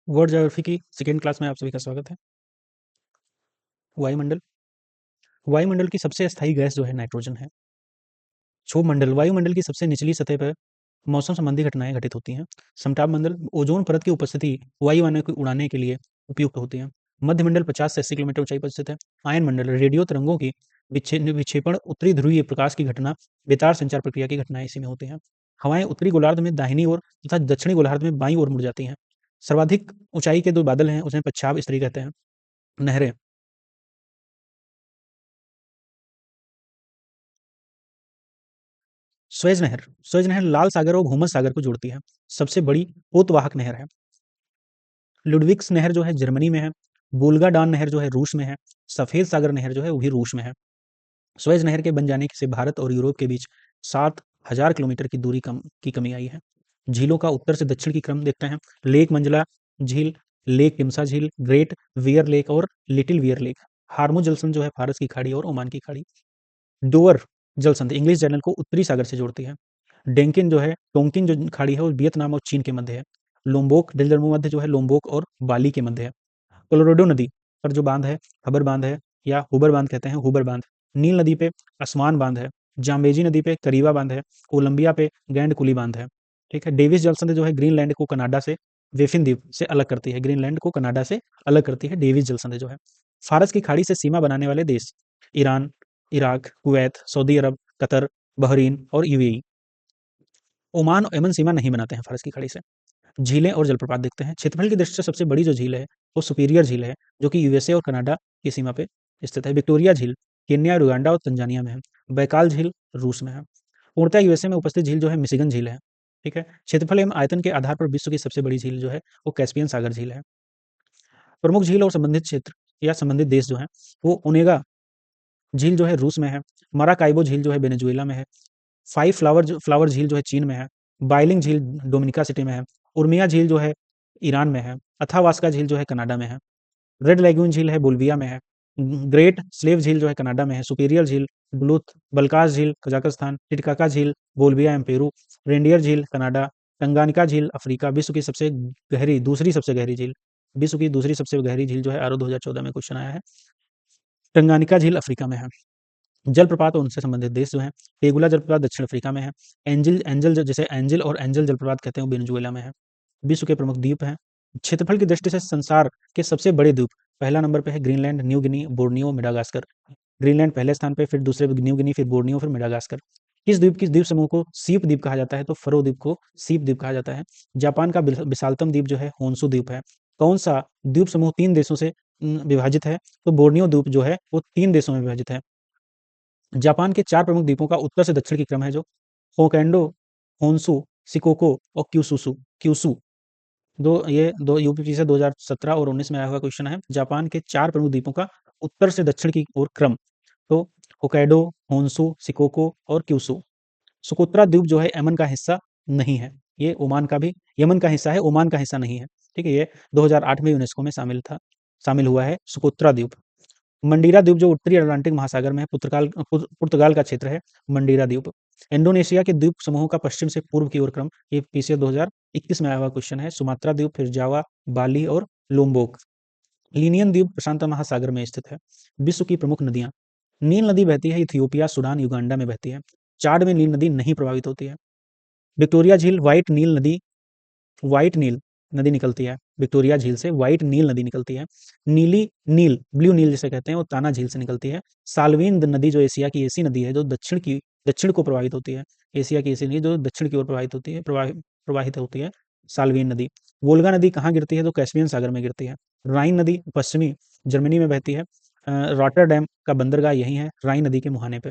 World geography की second class में आप सभी का स्वागत है। वायुमंडल वायुमंडल की सबसे अस्थायी गैस जो है नाइट्रोजन है। क्षोभमंडल वायुमंडल की सबसे निचली सतह पर मौसम संबंधी घटनाएं घटित होती हैं। समताप मंडल ओजोन परत की उपस्थिति वायुयानों को उड़ाने के लिए उपयुक्त होती है। मध्यमंडल 50 से 80 किलोमीटर ऊंचाई पर स्थित है। आयन मंडल रेडियो तरंगों की विक्षेपण उत्तरी ध्रुवीय प्रकाश की घटना बेतार संचार प्रक्रिया की घटनाएं इसी में होती हैं। हवाएं उत्तरी गोलार्ध में दाहिनी ओर तथा दक्षिणी गोलार्ध में बाईं ओर मुड़ जाती हैं। सर्वाधिक ऊंचाई के दो बादल हैं, उन्हें पच्छाव स्तरीय कहते हैं। नहरें स्वेज नहर लाल सागर और भूमध्य सागर को जोड़ती है। सबसे बड़ी पोतवाहक नहर है। लुडविग्स नहर जो है जर्मनी में है। वोल्गा डान नहर जो है रूस में है। सफेद सागर नहर जो है वो भी रूस में है। स्वेज नहर के बन जाने से भारत और यूरोप के बीच 7,000 किलोमीटर की दूरी की कमी आई है। झीलों का उत्तर से दक्षिण की क्रम देखते हैं। लेक मंजला झील, लेक टिमसा झील, ग्रेट वियर लेक और लिटिल वियर लेक। हार्मो जलसंधि जो है फारस की खाड़ी और ओमान की खाड़ी। डोवर जलसंधि इंग्लिश चैनल को उत्तरी सागर से जोड़ती है। डेंकिन जो है टोंकिन जो खाड़ी है वो वियतनाम और चीन के मध्य है। लोम्बोक दिल्ली मध्य जो है लोम्बोक और बाली के मध्य है। कोलोराडो नदी पर जो बांध है हबर बांध है या हुबर बांध कहते हैं, हुबर बांध। नील नदी पे आसमान बांध है। जाम्बेजी नदी पे करीवा बांध है। कोलंबिया पे गैंड कुली बांध है। ठीक है। डेविस जलसंधि जो है ग्रीनलैंड को कनाडा से वेफिन द्वीप से अलग करती है। ग्रीनलैंड को कनाडा से अलग करती है डेविस जलसंधि जो है। फारस की खाड़ी से सीमा बनाने वाले देश ईरान, इराक, कुवैत, सऊदी अरब, कतर, बहरीन और यूएई। ओमान और यमन सीमा नहीं बनाते हैं फारस की खाड़ी से। झीलें और जलप्रपात देखते हैं। क्षेत्रफल की दृष्टि से सबसे बड़ी जो झील है वो सुपीरियर झील है, जो कि यूएसए और कनाडा की सीमा पे स्थित है। विक्टोरिया झील केन्या, युगांडा और तंजानिया में है। बैकाल झील रूस में है। पूर्णतः यूएसए में उपस्थित झील जो है मिशिगन झील है। ठीक है। क्षेत्रफल एवं आयतन के आधार पर विश्व की सबसे बड़ी झील जो है वो कैस्पियन सागर झील है। प्रमुख झील और संबंधित क्षेत्र या संबंधित देश जो है वो ओनेगा झील जो है रूस में है। मराकाइबो झील जो है वेनेजुएला में है। फाइव फ्लावर झील जो है चीन में है। बाइलिंग झील डोमिनिका सिटी में है। उर्मिया झील जो है ईरान में है। अथावास्का झील जो है कनाडा में है। रेड लैगून झील है बोल्विया में है। ग्रेट स्लेव झील जो है कनाडा में है। सुपीरियर झील ब्लूथ बल्कास झील कजाकिस्तान। टिटकाका झील बोल्विया एवं पेरू। रेंडियर झील कनाडा। टंगानिका झील अफ्रीका। दूसरी सबसे गहरी झील विश्व की दूसरी सबसे गहरी झील जो है आरओ 2014 में क्वेश्चन आया है। टंगानिका झील अफ्रीका में है। जलप्रपात और उनसे संबंधित देश जो हैं, पेगुला जलप्रपात दक्षिण अफ्रीका में है। एंजिल और एंजल जलप्रपात कहते हैं वो वेनेजुएला में है। विश्व के प्रमुख द्वीप हैं। क्षेत्रफल की दृष्टि से संसार के सबसे बड़े द्वीप पहला नंबर पे है Greenland, New Guinea, Borneo, Madagascar. Greenland पहले स्थान पे, फिर दूसरे पे न्यू गिनी, फिर बोर्नियो, फिर मेडागास्कर। किस द्वीप समूह को सीप द्वीप कहा जाता है? तो फरो द्वीप को सीप द्वीप कहा जाता है। जापान का विशालतम द्वीप जो है होन्सु द्वीप है। कौन सा द्वीप समूह 3 देशों से विभाजित है? तो बोर्नियो द्वीप जो है वो 3 देशों में विभाजित है। जापान के 4 प्रमुख द्वीपों का उत्तर से दक्षिण की क्रम है जो होकैंडो, होन्शु, शिकोको और क्यूशू। दो यूपीपीसी से 2017 और 19 में आया हुआ क्वेश्चन है। जापान के 4 प्रमुख द्वीपों का उत्तर से दक्षिण की ओर क्रम। तो होक्काइडो, होन्शु, शिकोको और क्यूशू। सोकोत्रा द्वीप जो है यमन का हिस्सा नहीं है। ये ओमान का भी यमन का हिस्सा है, ओमान का हिस्सा नहीं है। ठीक है। ये 2008 में यूनेस्को में शामिल हुआ है सोकोत्रा द्वीप। मंडीरा द्वीप जो उत्तरी अटलांटिक महासागर में है, पुर्तगाल का क्षेत्र है मंडीरा द्वीप। इंडोनेशिया के द्वीप समूहों का पश्चिम से पूर्व की ओर क्रम, ये पीसीएस 2021 में आया हुआ क्वेश्चन है। सुमात्रा द्वीप, फिर जावा, बाली और लोम्बोक। लीनियन द्वीप प्रशांत महासागर में स्थित है। विश्व की प्रमुख नदियां नील नदी बहती है इथियोपिया, सूडान, युगांडा में बहती है। चाड में नील नदी नहीं प्रभावित होती है। विक्टोरिया झील व्हाइट नील नदी निकलती है। विक्टोरिया झील से व्हाइट नील नदी निकलती है। ब्लू नील जिसे कहते हैं वो ताना झील से निकलती है। साल्वीन नदी जो एशिया की ऐसी नदी है जो दक्षिण को प्रभावित होती है। एशिया की ऐसी नदी जो दक्षिण की ओर प्रवाहित होती है, साल्वीन नदी। वोल्गा नदी कहाँ गिरती है? तो कैस्पियन सागर में गिरती है। राइन नदी पश्चिमी जर्मनी में बहती है। रॉटरडैम का बंदरगाह यही है, राइन नदी के मुहाने पे।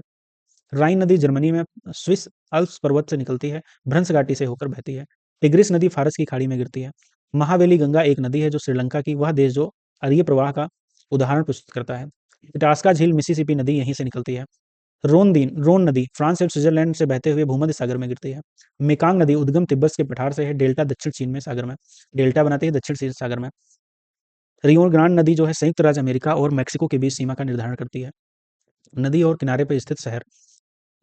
राइन नदी जर्मनी में स्विस अल्प्स पर्वत से निकलती है, भ्रंश घाटी से होकर बहती है। टिग्रिस नदी फारस की खाड़ी में गिरती है। महावेली गंगा एक नदी है जो श्रीलंका की वह देश जो अरीय प्रवाह का उदाहरण प्रस्तुत करता है। इटास्का झील मिसिसिपी नदी यहीं से निकलती है। रोन नदी फ्रांस और स्विट्जरलैंड से बहते हुए भूमध्य सागर में गिरती है। मेकांग नदी उद्गम तिब्बत के पठार से है, डेल्टा दक्षिण चीन में सागर में डेल्टा बनाती है दक्षिण चीन सागर में। रियो ग्रांड नदी जो है संयुक्त राज्य अमेरिका और मेक्सिको के बीच सीमा का निर्धारण करती है। नदी और किनारे पर स्थित शहर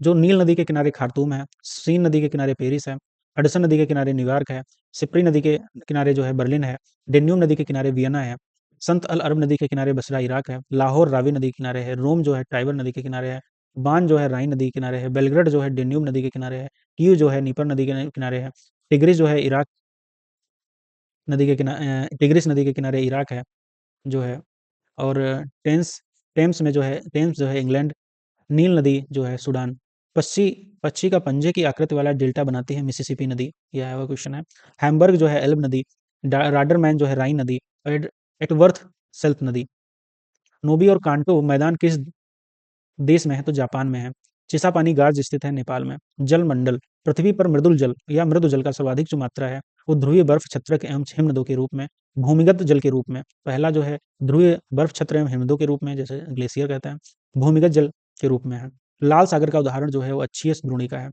जो नील नदी के किनारे खार्तूम है, सीन नदी के किनारे पेरिस है, हडसन नदी के किनारे न्यूयॉर्क है, सिप्री नदी के किनारे जो है बर्लिन है, डेन्यूब नदी के किनारे वियना है, संत अल अरब नदी के किनारे बसरा इराक है, लाहौर रावी नदी के किनारे है, रोम जो है टाइबर नदी के किनारे है, बान जो है राइन नदी के किनारे है, बेलग्रेड जो है डेन्यूब नदी के किनारे है, कीव जो है नीपर नदी के किनारे है, टिग्रिस जो है इराक नदी के किनारे, टिग्रिस नदी के किनारे इराक है जो है, और टेम्स जो है इंग्लैंड, नील नदी जो है सूडान, पक्षी पक्षी का पंजे की आकृति वाला डेल्टा बनाती है मिसिसिपी नदी, यह है वो क्वेश्चन है। हैम्बर्ग जो है एल्ब नदी, राडरमैन जो है राइन नदी, एटवर्थ सेल्फ नदी। नोबी और कांटो मैदान किस देश में है? तो जापान में है। चिसापानी गार्ज स्थित है नेपाल में। जल मंडल, पृथ्वी पर मृदुल जल या मृदु जल का सर्वाधिक जो मात्रा है वो ध्रुवीय बर्फ छत्रक एवं हिमनदों के रूप में, भूमिगत जल के रूप में, पहला जो है ध्रुवीय बर्फ छत्र एवं हिमनदों के रूप में, जैसे ग्लेशियर कहते हैं, भूमिगत जल के रूप में है। लाल सागर का उदाहरण जो है वो अच्छियस द्रोणिका है।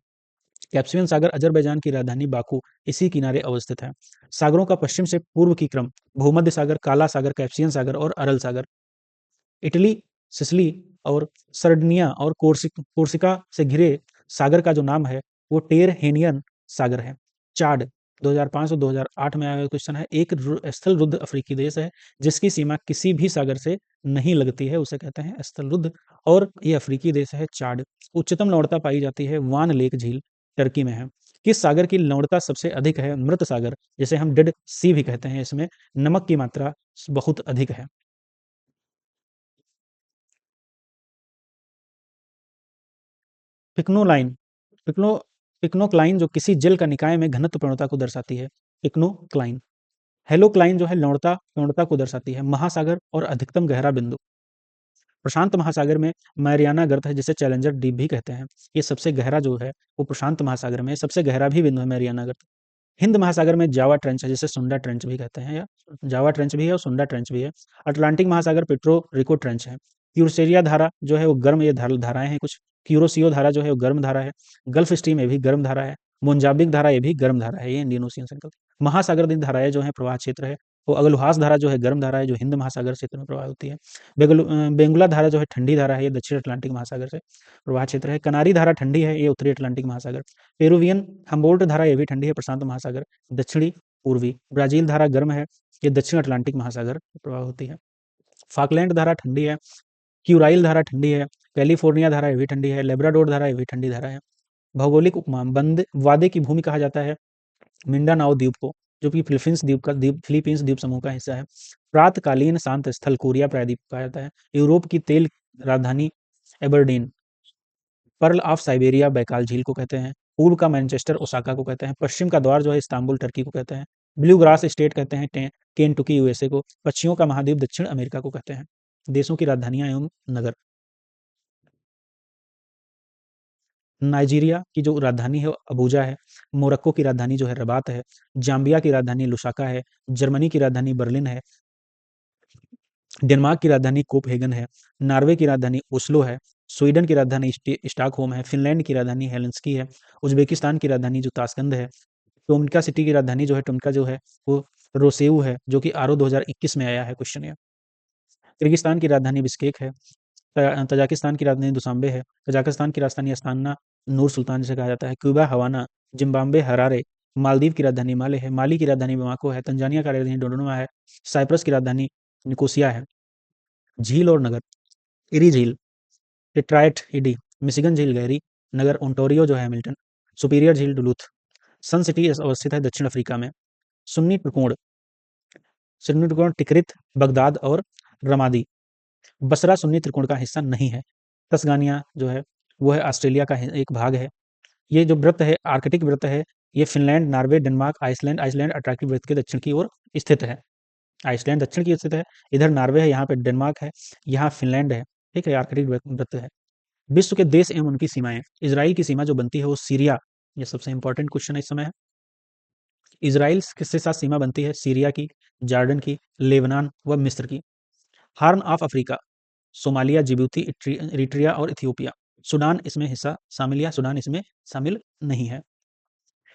कैप्सियन सागर अजरबैजान की राजधानी बाकू इसी किनारे अवस्थित है। सागरों का पश्चिम से पूर्व की क्रम: भूमध्य सागर, काला सागर, कैप्सियन सागर और अरल सागर। इटली, सिसिली और सर्डिनिया और कोर्सिका से घिरे सागर का जो नाम है वो टेरहेनियन सागर है। चाड 2005 और 2008 में आया हुआ क्वेश्चन है। एक स्थल रुद्ध अफ्रीकी देश है जिसकी सीमा किसी भी सागर से नहीं लगती है, उसे कहते हैं स्थल रुद्ध, और ये अफ्रीकी देश है चाड। उच्चतम लवणता पाई जाती है वान लेक झील, टर्की में है। किस सागर की लवणता सबसे अधिक है? मृत सागर, जिसे हम डेड सी भी कहते हैं। इसमें नमक की मात्रा बहुत अधिक है। पिक्नोलाइन, पिक्नो पिक्नोक्लाइन जो किसी जल का निकाय में घनत्व प्रवणता को दर्शाती है, पिक्नोक्लाइन। हेलोक्लाइन जो है लवणता प्रवणता को दर्शाती है। महासागर और अधिकतम गहरा बिंदु: प्रशांत महासागर में मैरियाना गर्त है, जिसे चैलेंजर डीप भी कहते हैं। ये सबसे गहरा जो है वो प्रशांत महासागर में, सबसे गहरा भी बिंदु है मैरियाना गर्त। हिंद महासागर में जावा ट्रेंच है, जिसे सुंडा ट्रेंच भी कहते हैं, या जावा ट्रेंच भी है और सुंडा ट्रेंच भी है। अटलांटिक महासागर पेट्रो रिको ट्रेंच है। क्यूरसेरिया धारा जो है वो गर्म, ये धाराएं हैं कुछ। क्यूरोसियो धारा जो है वो गर्म धारा है। गल्फ स्ट्रीम ये भी गर्म धारा है। मोन्जाम्बिक धारा ये भी गर्म धारा है, ये इंडियन ओशियन से निकलती है। महासागर दी धाराएं जो है प्रवाह क्षेत्र है वो अगलुहास धारा जो है गर्म धारा है, जो हिंद महासागर क्षेत्र में प्रवाह होती है। बेंगुला धारा जो है ठंडी धारा है, ये दक्षिण अटलांटिक महासागर से प्रवाह क्षेत्र है। कनारी धारा ठंडी है, ये उत्तरी अटलांटिक महासागर। पेरुवियन हम्बोल्ट धारा ये भी ठंडी है, प्रशांत महासागर दक्षिणी पूर्वी। ब्राजील धारा गर्म है, ये दक्षिण अटलांटिक महासागर प्रवाह होती है। फाकलैंड धारा ठंडी है। क्यूराइल धारा ठंडी है। कैलिफोर्निया धारा ये भी ठंडी है। लेब्राडोर धारा ये भी ठंडी धारा है। भौगोलिक उपमा: बंद वादे की भूमि कहा जाता है मिंडानाओ द्वीप को, जो कि फिलीपींस द्वीप समूह का हिस्सा है। प्रातकालीन शांत स्थल कोरिया प्रायद्वीप कहा जाता है। यूरोप की तेल राजधानी Aberdeen. Pearl of Siberia Baikal झील को कहते हैं। पूर्व का मैनचेस्टर ओसाका को कहते हैं। पश्चिम का द्वार जो है इस्तांबुल टर्की को कहते हैं। ब्लू ग्रास स्टेट कहते हैं केंटुकी यूएसए को। पक्षियों का महाद्वीप दक्षिण अमेरिका को कहते हैं। देशों की राजधानियां एवं नगर: नाइजीरिया की जो राजधानी है वो अबूजा है। मोरक्को की राजधानी जो है रबात है। जाम्बिया की राजधानी लुसाका है। जर्मनी की राजधानी बर्लिन है। डेनमार्क की राजधानी कोपहेगन है। नॉर्वे की राजधानी ओस्लो है। स्वीडन की राजधानी स्टॉकहोम है। फिनलैंड की राजधानी हेलेंस्की है। उज्बेकिस्तान की राजधानी जो ताशकंद है। टोम्का सिटी की राजधानी जो है टोम्का जो है वो रोसेऊ है, जो कि आरओ 2021 में आया है क्वेश्चन ये। किर्गिस्तान की राजधानी बिश्केक है। तजाकिस्तान की राजधानी दुशांबे है। कजाकिस्तान की राजधानी अस्ताना नूर सुल्तान जिसे कहा जाता है। Cuba Havana. Zimbabwe Harare. Maldives की राजधानी माले है। माली की राजधानी बमाको है। तंजानिया की राजधानी डोडोनुमा है। साइप्रस की राजधानी निकोसिया है। झील और नगर: इरी झील डेट्रॉयट ईडी। मिशिगन झील गहरी। नगर ओंटारियो जो है हैमिल्टन। सुपीरियर झील डुलूथ। सन सिटी अवस्थित है दक्षिण अफ्रीका में। सुन्नी त्रिकोण सुन्नी त्रिकोण टिकरित, बगदाद और रमादी। बसरा सुन्नी त्रिकोण का हिस्सा नहीं है। तस्गानिया जो है वो है ऑस्ट्रेलिया का एक भाग है। ये जो वृत्त है आर्कटिक वृत्त है, ये Finland, Norway, Denmark, Iceland Iceland Antarctic वृत्त के दक्षिण की ओर स्थित है। आइसलैंड दक्षिण की ओर स्थित है, इधर नॉर्वे है, यहाँ पे डेनमार्क है, यहाँ फिनलैंड है। ठीक है, आर्कटिक वृत्त है। विश्व के देश एवं उनकी सीमाएं: इसराइल की सीमा जो बनती है वो सीरिया, ये सबसे इंपॉर्टेंट क्वेश्चन है इस समय है। इसराइल किसके साथ सीमा बनती है? सीरिया की, जॉर्डन की, लेबनान व मिस्र की। Horn of Africa: Somalia, Djibouti, Eritrea और इथियोपिया। सूडान इसमें हिस्सा शामिल, या सूडान इसमें शामिल नहीं है।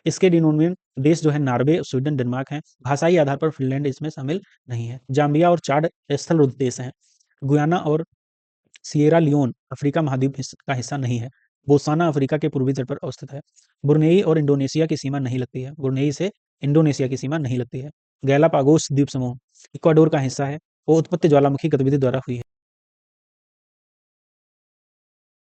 इसके डिनोमिनेट देश जो है नॉर्वे, स्वीडन, डेनमार्क हैं। भाषाई आधार पर फिनलैंड इसमें शामिल नहीं है। जाम्बिया और चाड स्थल रुद्ध देश हैं। गुयाना और सिएरा लियोन अफ्रीका महाद्वीप का हिस्सा नहीं है। बोत्सवाना अफ्रीका के पूर्वी तट पर अवस्थित है। ब्रुनेई और इंडोनेशिया की सीमा नहीं लगती है। ब्रुनेई से इंडोनेशिया की सीमा नहीं लगती है। गैलापागोस द्वीप समूह इक्वाडोर का हिस्सा है। वो उत्पत्ति ज्वालामुखी गतिविधि द्वारा हुई है।